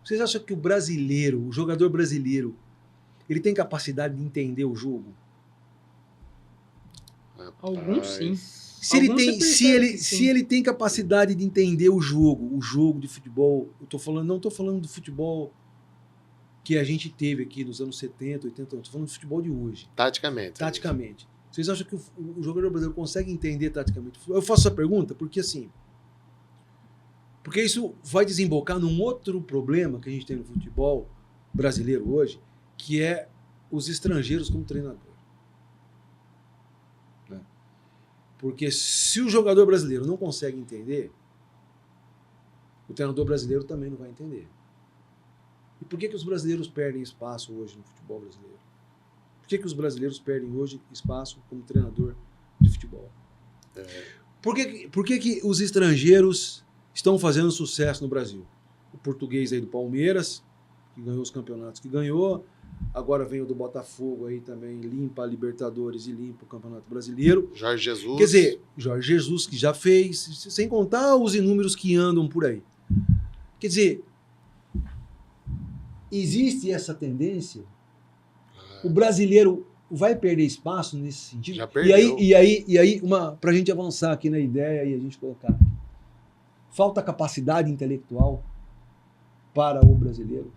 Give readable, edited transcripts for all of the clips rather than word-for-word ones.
Vocês acham que o jogador brasileiro, ele tem capacidade de entender o jogo? Alguns sim. Se ele tem capacidade de entender o jogo de futebol, não estou falando do futebol que a gente teve aqui nos anos 70, 80, estou falando do futebol de hoje. Taticamente. Vocês acham que o jogador brasileiro consegue entender taticamente? Eu faço essa pergunta porque isso vai desembocar num outro problema que a gente tem no futebol brasileiro hoje, que é os estrangeiros como treinador. Né? Porque se o jogador brasileiro não consegue entender, o treinador brasileiro também não vai entender. E por que os brasileiros perdem espaço hoje no futebol brasileiro? Por que os brasileiros perdem hoje espaço como treinador de futebol? Por que os estrangeiros estão fazendo sucesso no Brasil? O português aí do Palmeiras, que ganhou os campeonatos que ganhou, agora vem o do Botafogo aí também, limpa a Libertadores e limpa o Campeonato Brasileiro. Jorge Jesus. Quer dizer, Jorge Jesus que já fez, sem contar os inúmeros que andam por aí. Quer dizer, existe essa tendência. O brasileiro vai perder espaço nesse sentido. Já perdeu. E aí para a gente avançar aqui na ideia e a gente colocar aqui. Falta capacidade intelectual para o brasileiro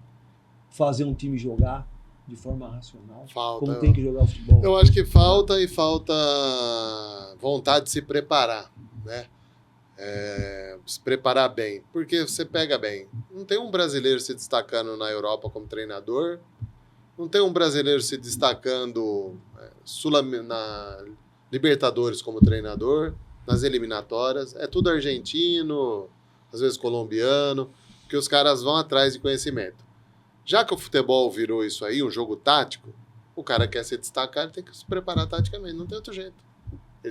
fazer um time jogar de forma racional, como tem que jogar o futebol. Eu acho que falta vontade de se preparar, né? Se preparar bem, porque você pega bem. Não tem um brasileiro se destacando na Europa como treinador, não tem um brasileiro se destacando na Libertadores como treinador, nas eliminatórias, é tudo argentino, às vezes colombiano, que os caras vão atrás de conhecimento. Já que o futebol virou isso aí, um jogo tático, o cara quer se destacar, ele tem que se preparar taticamente, não tem outro jeito.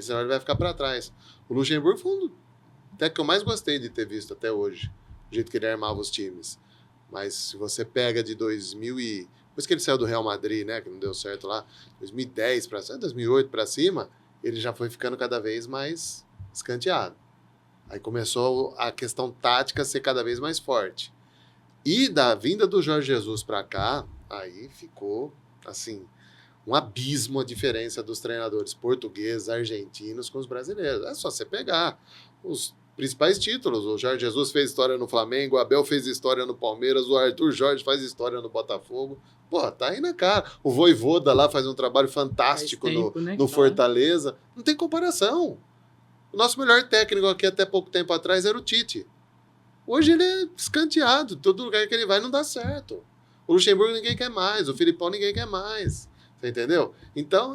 Senão ele vai ficar para trás. O Luxemburgo foi um até que eu mais gostei de ter visto até hoje, o jeito que ele armava os times. Mas se você pega de 2000 e... Depois que ele saiu do Real Madrid, né, que não deu certo lá, 2010 para cima, 2008 para cima, ele já foi ficando cada vez mais escanteado. Aí começou a questão tática a ser cada vez mais forte. E da vinda do Jorge Jesus para cá, aí ficou, assim, um abismo a diferença dos treinadores portugueses, argentinos com os brasileiros. É só você pegar os principais títulos. O Jorge Jesus fez história no Flamengo, o Abel fez história no Palmeiras, o Arthur Jorge faz história no Botafogo. Pô, tá aí na cara. O Vojvoda lá faz um trabalho fantástico no Fortaleza. Não tem comparação. O nosso melhor técnico aqui até pouco tempo atrás era o Tite. Hoje ele é escanteado. Todo lugar que ele vai não dá certo. O Luxemburgo ninguém quer mais. O Filipão ninguém quer mais. Você entendeu? Então,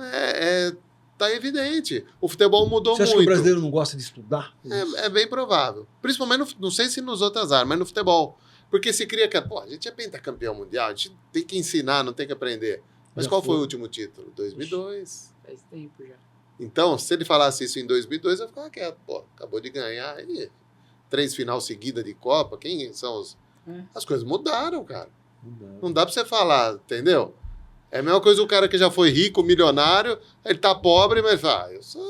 tá evidente. O futebol mudou muito. Você acha que o brasileiro não gosta de estudar? É bem provável. Principalmente, não sei se nos outras áreas, mas no futebol. Porque se cria que, a gente é pentacampeão mundial, a gente tem que ensinar, não tem que aprender. Mas qual foi o último título? 2002. Faz tempo já. Então, se ele falasse isso em 2002, eu ficava quieto. Acabou de ganhar. 3 final seguida de Copa. Quem são os... As coisas mudaram, cara. Não dá pra você falar, entendeu? É a mesma coisa o cara que já foi rico, milionário, ele tá pobre, mas fala, eu sou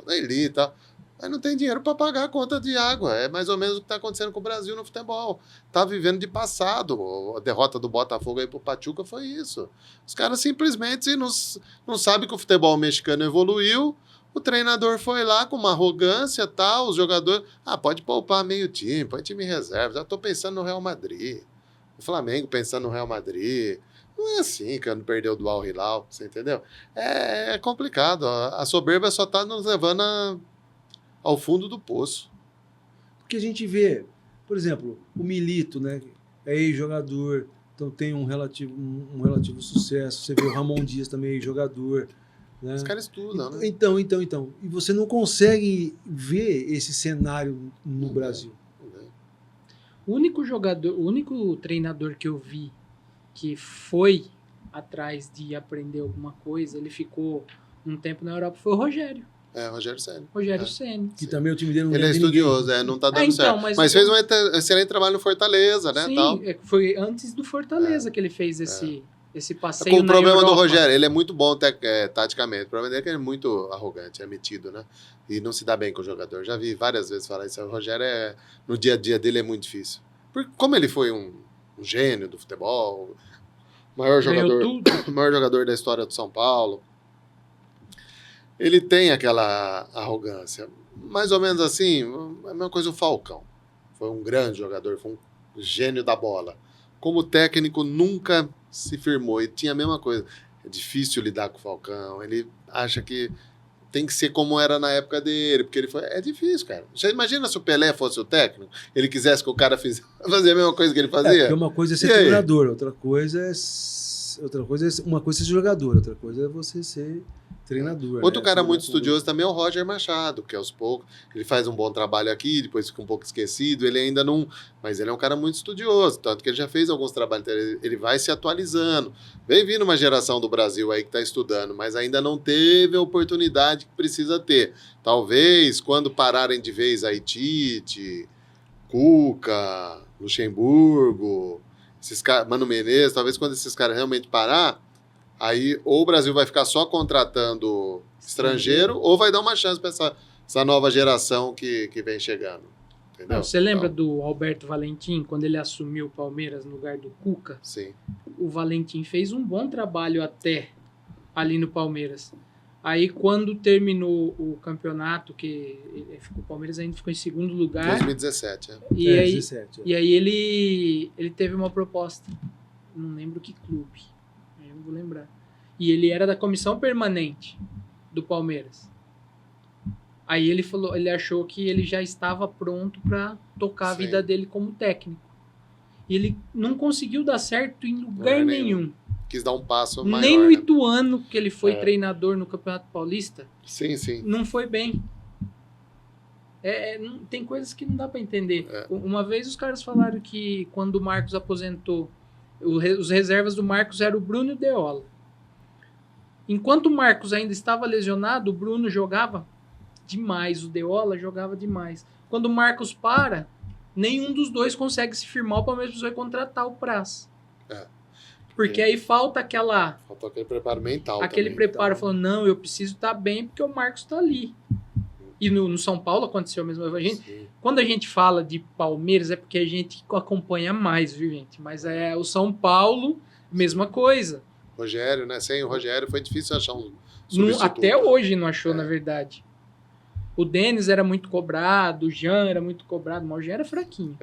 da elite e tal. Mas não tem dinheiro para pagar a conta de água. É mais ou menos o que está acontecendo com o Brasil no futebol. Tá vivendo de passado. A derrota do Botafogo aí pro Pachuca foi isso. Os caras simplesmente não sabem que o futebol mexicano evoluiu. O treinador foi lá com uma arrogância tal, os jogadores... pode poupar meio time, põe time reserva. Já tô pensando no Real Madrid. O Flamengo pensando no Real Madrid. Não é assim, que não perdeu do Al Hilal, você entendeu? É complicado. A soberba só tá nos levando ao fundo do poço. Porque a gente vê, por exemplo, o Milito, né? É ex-jogador, então tem um relativo sucesso. Você vê o Ramon Dias também, ex-jogador. Né? Os caras estudam, né? Então. E você não consegue ver esse cenário no Brasil. O único treinador que eu vi que foi atrás de aprender alguma coisa, ele ficou um tempo na Europa, foi o Rogério. Rogério Ceni. Rogério Ceni. Que também o time dele não Ele é estudioso, não tá dando certo. Mas fez um excelente trabalho no Fortaleza, né? Sim, tal. Foi antes do Fortaleza que ele fez esse passeio com o problema Europa. do Rogério, ele é muito bom taticamente. O problema dele é que ele é muito arrogante, é metido, né? E não se dá bem com o jogador. Já vi várias vezes falar isso. O Rogério, no dia a dia dele, é muito difícil. Porque como ele foi um um gênio do futebol, maior Ganhou jogador, tudo. maior jogador da história do São Paulo. Ele tem aquela arrogância. Mais ou menos assim, a mesma coisa o Falcão. Foi um grande jogador, foi um gênio da bola. Como técnico, nunca se firmou. E tinha a mesma coisa. É difícil lidar com o Falcão. Ele acha que tem que ser como era na época dele, porque ele foi. É difícil, cara. Você imagina se o Pelé fosse o técnico, ele quisesse que o cara fazia a mesma coisa que ele fazia? Porque uma coisa é ser E aí? treinador, outra coisa é uma coisa é ser jogador, outra coisa é você ser treinador. Outro né? cara Você muito lidar com- estudioso também é o Roger Machado, que aos poucos ele faz um bom trabalho aqui, depois fica um pouco esquecido, ele ainda não... Mas ele é um cara muito estudioso, tanto que ele já fez alguns trabalhos, ele vai se atualizando. Vem vindo uma geração do Brasil aí que está estudando, mas ainda não teve a oportunidade que precisa ter. Talvez, quando pararem de vez aí Tite, Cuca, Luxemburgo, esses caras, Mano Menezes, talvez quando esses caras realmente parar, aí ou o Brasil vai ficar só contratando estrangeiro ou vai dar uma chance para essa nova geração que vem chegando. Entendeu? Não, você lembra Então, do Alberto Valentim, quando ele assumiu o Palmeiras no lugar do Cuca? sim. O Valentim fez um bom trabalho até ali no Palmeiras. Aí quando terminou o campeonato, o Palmeiras ainda ficou em segundo lugar, 2017, né? e, É, aí, 17. e aí ele teve uma proposta. Não lembro que clube. Eu não vou lembrar. E ele era da comissão permanente do Palmeiras. Aí ele falou, ele achou que ele já estava pronto para tocar a Sim. vida dele como técnico. E ele não conseguiu dar certo em lugar Lugar nenhum. Quis dar um passo maior. Nem no né? Ituano, que ele foi É. treinador no Campeonato Paulista, Sim, sim. não foi bem. Tem coisas que não dá para entender. É. Uma vez os caras falaram que quando o Marcos aposentou, os reservas do Marcos eram o Bruno e o Deola. Enquanto o Marcos ainda estava lesionado, o Bruno jogava demais, o Deola jogava demais. Quando o Marcos para, nenhum dos dois consegue se firmar, o Palmeiras vai contratar o Praz. É. Porque aí falta Faltou aquele preparo mental aquele também. preparo, falando, não, eu preciso estar bem porque o Marcos está ali. E no São Paulo aconteceu a mesma coisa. Sim. Quando a gente fala de Palmeiras é porque a gente acompanha mais, viu, gente? Mas é o São Paulo, mesma coisa. Rogério, né? Sem o Rogério foi difícil achar um substituto. Até hoje não achou, É. na verdade. O Denis era muito cobrado, o Jean era muito cobrado, mas o Jean era fraquinho.